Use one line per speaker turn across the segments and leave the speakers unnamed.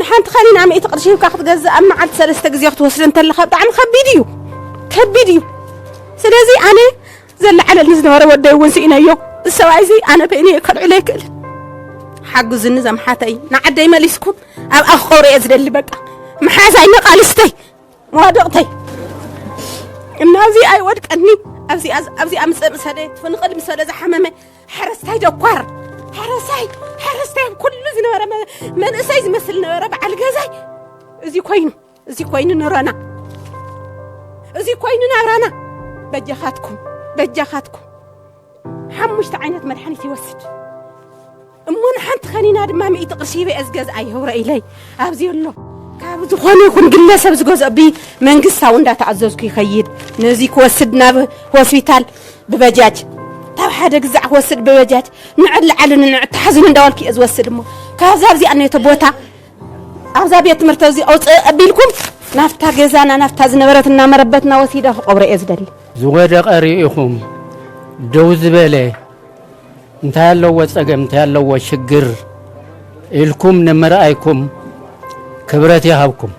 نحن تخلينا عم يتقرشين كاخد جزء أما عاد ثلاثة جزء يختوسل أنت اللي خبط عم كبيديو سلازي أنا زل على النزنورة ودي ونسينا يو السوايزي أنا بيني أكل عليك حق النظام حتى نعدي ماليسكم أو أخوري أزل اللي بقى محازي نقالستي موادقتي النازي أي ودك أني أبزي أمس مسدت فنقل مسدت زحمة حرستي دكوار حرستي كل زنورة من أسايز مثل نورة بعل جزاي زي كوين نرانا زي كوين نرانا بجاخاتكم حمش تعينت ملحنتي وسد أمون حنت خلينا ما مي تقرشي بأزجاز أي هو رأيلي أبزي الله كابز خاني يكون قلنا سبز جوز أبي من قصة وندا تعززك يخيد نزيك وسدنا هوسبيتال ببجاج تاب حدا جزع وسد ببجاج نعد على نعد تحزن دولك أزوسد مو كابز أبزي أني تبوتا أبزي بيت مرتزي أو أبيلكم نافتا جزانا نافتا زنبرتنا مربتنا وسيدة قبر أزدل
زوجة قريئكم دوز بالي انت هلو وصقم انت هلو وشجر الكم نمرأيكم كبرتي هابكم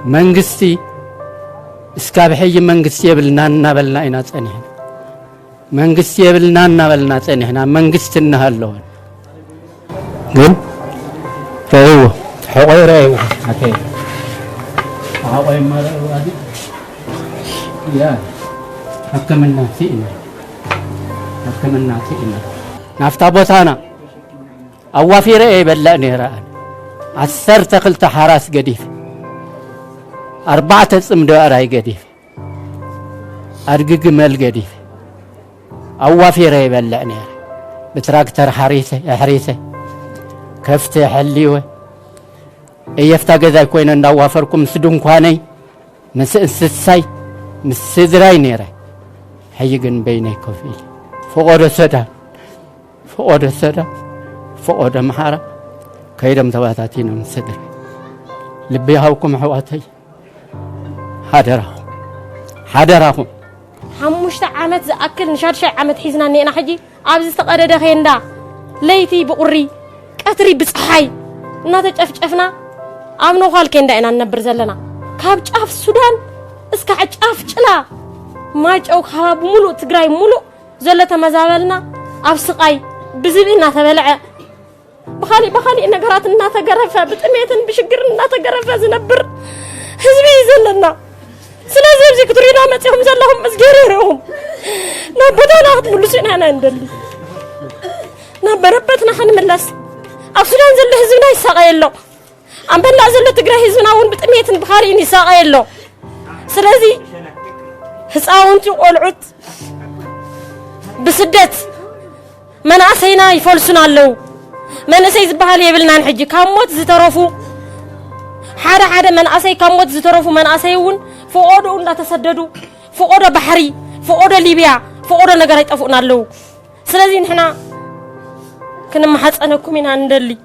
منغستي اسكابحي منغستي يبلنا بلنا اينا صنيحنا منغستي يبلنا بلنا صنيحنا منغستنا هلون ግን ተው حقيره اوكي حقي مره وادي يا حكمنا فينا نافتا بوتانا أوافير إيه بلّأني رأى 10 تقلت حراس قديف 4 صمدوار هاي قديف أرقق مال قديف أوافير إيه بلّأني بتراكتر حريثة كفت حليوه يفتا قذا كوين أن أوافركم سدون كواني مسسساي مسدراي نيرة حيقن بيني كوفي فوق السدا فوق محارة كيدم تواتاتين من صدر لبي هاوكم حواتي حادراهم
حمشت عامت زأكل نشاد شيء عامت حيزنا نينا حجي عابز استقرد خيندا ليتي بقري كتري بصحي ناتج أفنا عمنو خال كيندا إنا نبر زلنا كاب جاف السودان اسكا جاف جلا ما جاو خاب ملو تقراي ملو زلة مزابلنا أفسقاي بزبنا تبلع بخالي إن قرات الناس قرفة بتأميتن بشجر الناس قرفة زنبر حزبي زلنا سلازم زي كترينا متهم زلهم مسجريرهم نبضنا هتقول لسنا أنا ندلي نبربتنا حنملس أفسدان زل حزبنا يساقيلو أم بلا زل تقرأ حزبنا ون بتأميتن بخالي إني ساقيلو سلازي حساونتي قلعت بسدت من أسينا يفلسون اللو من أسيز بحالي يبلنا نحجي كاموت زترفو حدا من أسي كاموت زترفو من أسيون فوقودو لا تسددو فوقودو بحري فوقودو ليبيا فوقودو نقرأت أفوقنا اللو سلازين حنا كنا محاس أنا كمين عندلي